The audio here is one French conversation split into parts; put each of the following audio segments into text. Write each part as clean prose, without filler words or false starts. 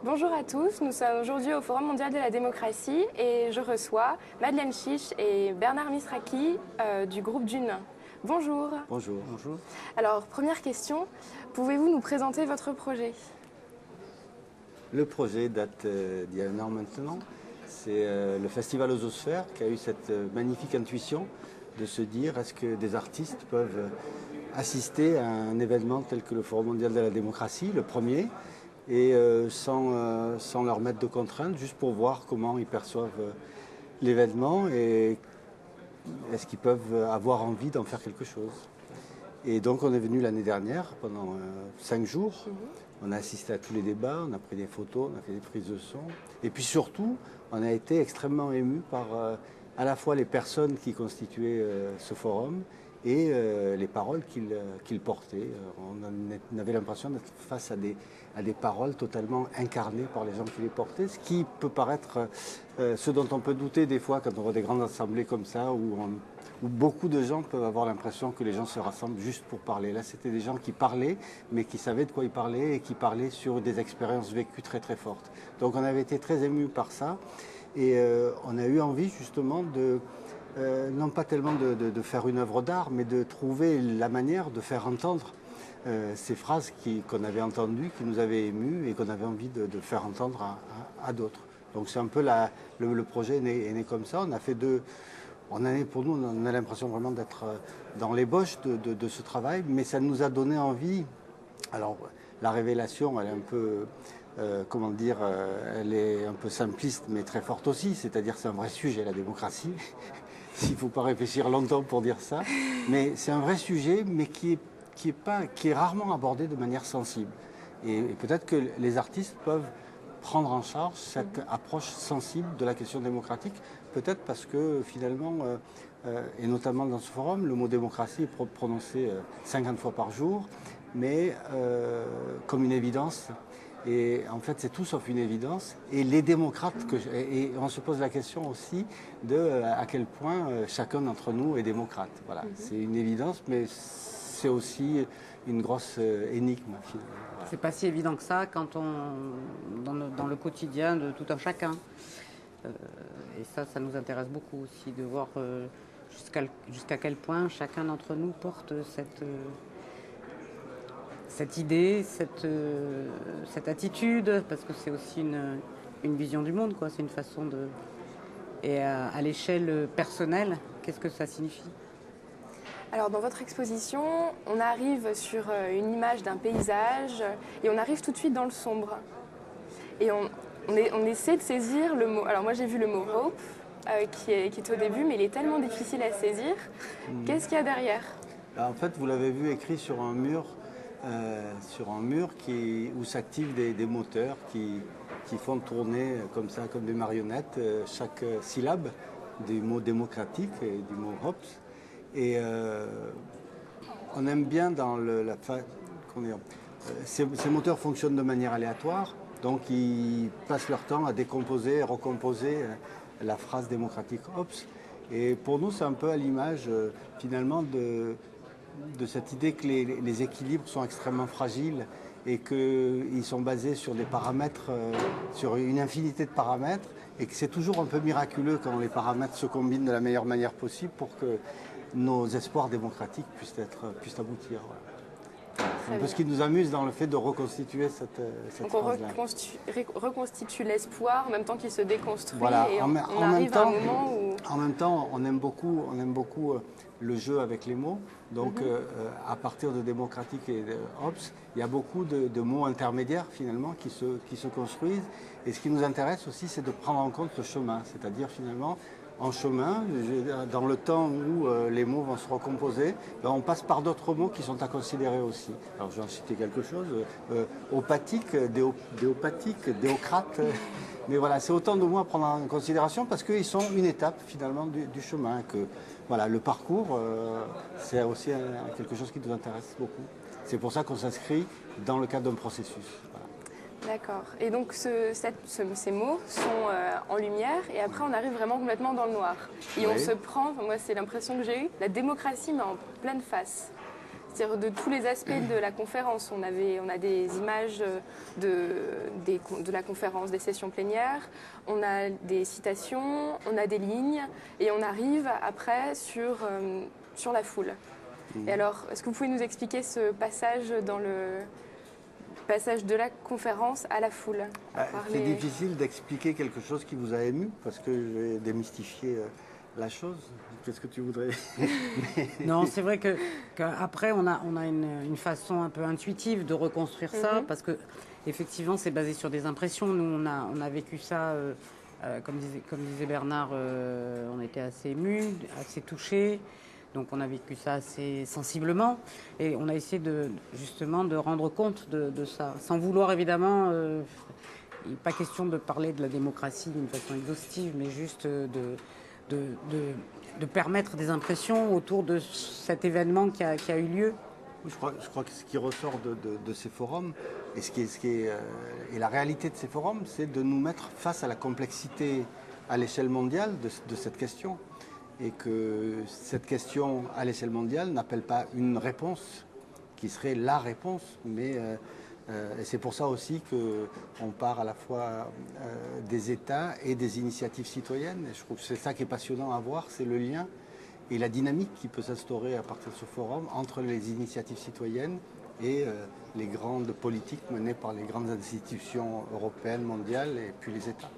Bonjour à tous, nous sommes aujourd'hui au Forum mondial de la démocratie et je reçois Madeleine Chiche et Bernard Misraki du groupe Dune. Bonjour. Bonjour. Bonjour. Alors, première question, pouvez-vous nous présenter votre projet? Le projet date d'il y a un an maintenant. C'est le festival Ososphère qui a eu cette magnifique intuition de se dire est-ce que des artistes peuvent assister à un événement tel que le Forum mondial de la démocratie, le premier, et sans leur mettre de contraintes, juste pour voir comment ils perçoivent l'événement et est-ce qu'ils peuvent avoir envie d'en faire quelque chose. Et donc on est venu l'année dernière pendant 5 jours. On a assisté à tous les débats, on a pris des photos, on a fait des prises de son. Et puis surtout, on a été extrêmement émus par à la fois les personnes qui constituaient ce forum et les paroles qu'ils portaient. On avait l'impression d'être face à des paroles totalement incarnées par les gens qui les portaient, ce qui peut paraître ce dont on peut douter des fois quand on voit des grandes assemblées comme ça, où beaucoup de gens peuvent avoir l'impression que les gens se rassemblent juste pour parler. Là, c'était des gens qui parlaient, mais qui savaient de quoi ils parlaient et qui parlaient sur des expériences vécues très très fortes. Donc on avait été très émus par ça et on a eu envie justement de, non pas tellement de faire une œuvre d'art, mais de trouver la manière de faire entendre ces phrases qu'on avait entendues, qui nous avaient émus et qu'on avait envie de faire entendre à d'autres. Donc c'est un peu le projet est né comme ça. On a fait pour nous, on a l'impression vraiment d'être dans l'ébauche de ce travail, mais ça nous a donné envie. Alors, la révélation, elle est un peu, elle est un peu simpliste, mais très forte aussi. C'est-à-dire, c'est un vrai sujet, la démocratie. Il ne faut pas réfléchir longtemps pour dire ça. Mais c'est un vrai sujet, mais qui est rarement abordé de manière sensible. Et peut-être que les artistes peuvent prendre en charge cette approche sensible de la question démocratique, peut-être parce que finalement, et notamment dans ce forum, le mot démocratie est prononcé 50 fois par jour, mais comme une évidence. Et en fait, c'est tout sauf une évidence. Et les démocrates, et on se pose la question aussi de à quel point chacun d'entre nous est démocrate. Voilà, c'est une évidence, mais c'est aussi une grosse énigme finalement. Voilà. C'est pas si évident que ça quand dans le quotidien de tout un chacun. Et ça nous intéresse beaucoup aussi de voir jusqu'à quel point chacun d'entre nous porte cette idée, cette attitude, parce que c'est aussi une vision du monde, quoi. C'est une façon de... Et à l'échelle personnelle, qu'est-ce que ça signifie ? Alors dans votre exposition, on arrive sur une image d'un paysage et on arrive tout de suite dans le sombre. Et on essaie de saisir le mot. Alors moi j'ai vu le mot hope qui est au début, mais il est tellement difficile à saisir. Qu'est-ce qu'il y a derrière? En fait, vous l'avez vu écrit sur un mur où s'activent des moteurs qui font tourner comme ça, comme des marionnettes, chaque syllabe du mot démocratique et du mot hope. Et on aime bien dans ces moteurs fonctionnent de manière aléatoire, donc ils passent leur temps à décomposer et recomposer la phrase démocratique Hobbes. Et pour nous, c'est un peu à l'image finalement de cette idée que les équilibres sont extrêmement fragiles et qu'ils sont basés sur des paramètres, sur une infinité de paramètres, et que c'est toujours un peu miraculeux quand les paramètres se combinent de la meilleure manière possible pour que nos espoirs démocratiques puissent aboutir. Voilà. C'est un peu ce qui nous amuse dans le fait de reconstituer cette Donc on reconstitue l'espoir en même temps qu'il se déconstruit, voilà. Et on arrive à un moment où... En même temps, on aime beaucoup le jeu avec les mots. Donc à partir de démocratique et de Hobbes, il y a beaucoup de mots intermédiaires finalement qui se construisent. Et ce qui nous intéresse aussi, c'est de prendre en compte le chemin. C'est-à-dire finalement, en chemin, dans le temps où les mots vont se recomposer, on passe par d'autres mots qui sont à considérer aussi. Alors je vais en citer quelque chose, opathique, déopathique, déocrate, mais voilà, c'est autant de mots à prendre en considération parce qu'ils sont une étape finalement du chemin. Que, voilà, le parcours, c'est aussi quelque chose qui nous intéresse beaucoup. C'est pour ça qu'on s'inscrit dans le cadre d'un processus. Voilà. D'accord. Et donc ces mots sont en lumière et après on arrive vraiment complètement dans le noir. Et on se prend, moi c'est l'impression que j'ai eue, la démocratie mais en pleine face. c'est-à-dire de tous les aspects de la conférence. On a des images de la conférence, des sessions plénières, on a des citations, on a des lignes, et on arrive après sur la foule. Et alors, est-ce que vous pouvez nous expliquer ce passage passage de la conférence à la foule? C'est difficile d'expliquer quelque chose qui vous a ému, parce que je vais démystifier la chose. Qu'est-ce que tu voudrais? Non, c'est vrai qu'après, on a une façon un peu intuitive de reconstruire ça, parce que effectivement, c'est basé sur des impressions. Nous, on a vécu ça, comme disait Bernard, on était assez émus, assez touchés. Donc on a vécu ça assez sensiblement et on a essayé justement de rendre compte de ça, sans vouloir évidemment, il n'est pas question de parler de la démocratie d'une façon exhaustive, mais juste de permettre des impressions autour de cet événement qui a eu lieu. Je crois que ce qui ressort de ces forums, et la réalité de ces forums, c'est de nous mettre face à la complexité à l'échelle mondiale de cette question. Et que cette question à l'échelle mondiale n'appelle pas une réponse qui serait la réponse, mais et c'est pour ça aussi qu'on part à la fois des États et des initiatives citoyennes. Et je trouve que c'est ça qui est passionnant à voir, c'est le lien et la dynamique qui peut s'instaurer à partir de ce forum entre les initiatives citoyennes et les grandes politiques menées par les grandes institutions européennes, mondiales et puis les États.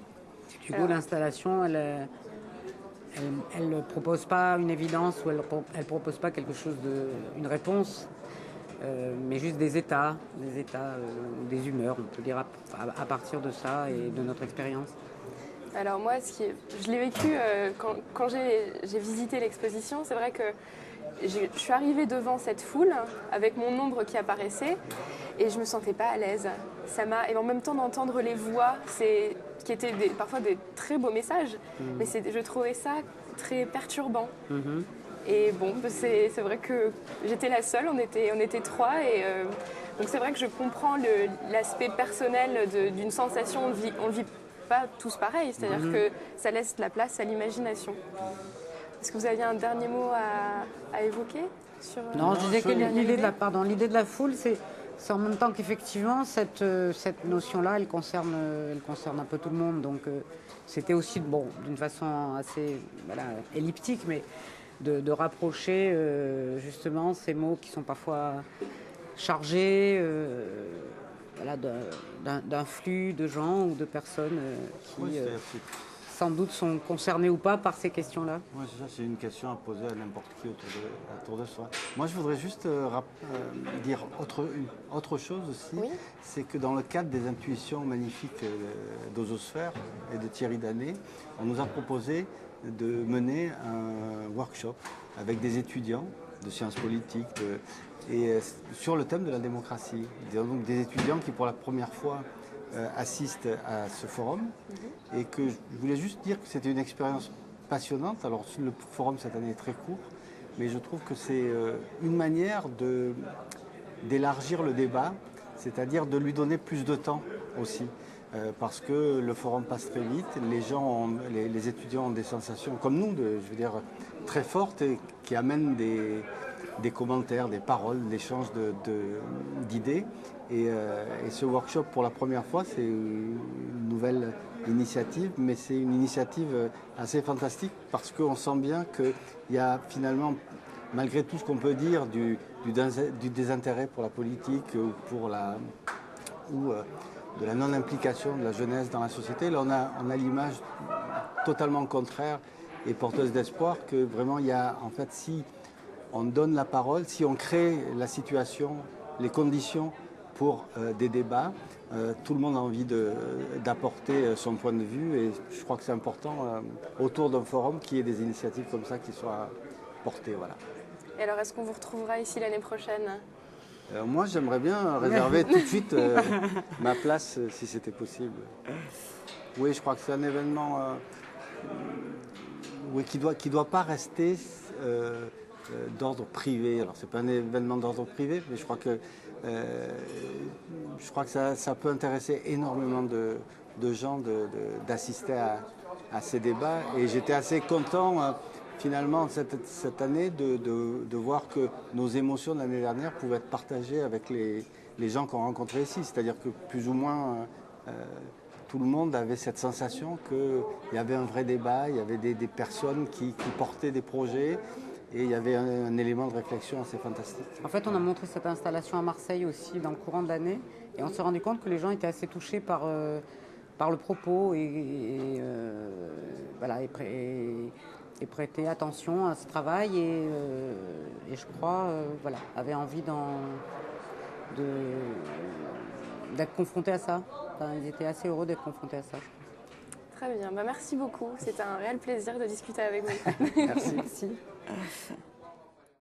Du coup, l'installation, elle ne propose pas une évidence ou elle propose pas quelque chose une réponse, mais juste des états, des humeurs, on peut dire à partir de ça et de notre expérience. Alors moi, je l'ai vécu quand j'ai visité l'exposition. C'est vrai que je suis arrivée devant cette foule avec mon ombre qui apparaissait et je me sentais pas à l'aise. Et en même temps d'entendre les voix, qui étaient parfois des très beaux messages, mais je trouvais ça très perturbant. Et bon, c'est vrai que j'étais la seule, on était trois, et donc c'est vrai que je comprends l'aspect personnel d'une sensation. On le vit pas tous pareil, c'est-à-dire que ça laisse la place à l'imagination. Est-ce que vous aviez un dernier mot à évoquer sur, Non, je disais que l'idée de la foule, c'est en même temps qu'effectivement, cette notion-là, elle concerne un peu tout le monde. Donc, c'était aussi, d'une façon assez elliptique, mais de rapprocher justement ces mots qui sont parfois chargés d'un flux de gens ou de personnes qui sans doute sont concernés ou pas par ces questions-là. Oui, c'est une question à poser à n'importe qui autour de soi. Moi, je voudrais juste dire autre chose aussi. Oui. C'est que dans le cadre des intuitions magnifiques d'Ozosphère et de Thierry Danet, on nous a proposé de mener un workshop avec des étudiants de sciences politiques sur le thème de la démocratie. Donc des étudiants qui, pour la première fois, assistent à ce forum et que je voulais juste dire que c'était une expérience passionnante. Alors le forum cette année est très court, mais je trouve que c'est une manière d'élargir le débat, c'est-à-dire de lui donner plus de temps aussi. Parce que le forum passe très vite, les étudiants ont des sensations comme nous, je veux dire, très fortes et qui amènent des commentaires, des paroles, l'échange d'idées. Et ce workshop, pour la première fois, c'est une nouvelle initiative, mais c'est une initiative assez fantastique parce qu'on sent bien qu'il y a finalement, malgré tout ce qu'on peut dire du désintérêt pour la politique ou de la non-implication de la jeunesse dans la société, là on a l'image totalement contraire et porteuse d'espoir que vraiment il y a, en fait, si on donne la parole, si on crée la situation, les conditions pour des débats, tout le monde a envie d'apporter son point de vue et je crois que c'est important autour d'un forum qu'il y ait des initiatives comme ça qui soient portées. Voilà. Et alors, est-ce qu'on vous retrouvera ici l'année prochaine ? Moi, j'aimerais bien réserver tout de suite ma place si c'était possible. Oui, je crois que c'est un événement qui doit pas rester d'ordre privé. Alors, c'est pas un événement d'ordre privé, mais je crois que ça peut intéresser énormément de gens d'assister à ces débats. Et j'étais assez content finalement cette année de voir que nos émotions de l'année dernière pouvaient être partagées avec les gens qu'on rencontrait ici. C'est-à-dire que plus ou moins tout le monde avait cette sensation qu'il y avait un vrai débat, il y avait des personnes qui portaient des projets et il y avait un élément de réflexion assez fantastique. En fait, on a montré cette installation à Marseille aussi dans le courant de l'année et on s'est rendu compte que les gens étaient assez touchés par le propos et prêtaient attention à ce travail et je crois avaient envie d'être confrontés à ça. Enfin, ils étaient assez heureux d'être confrontés à ça, je crois. Très bien, merci beaucoup. C'était un réel plaisir de discuter avec vous. Merci. Merci.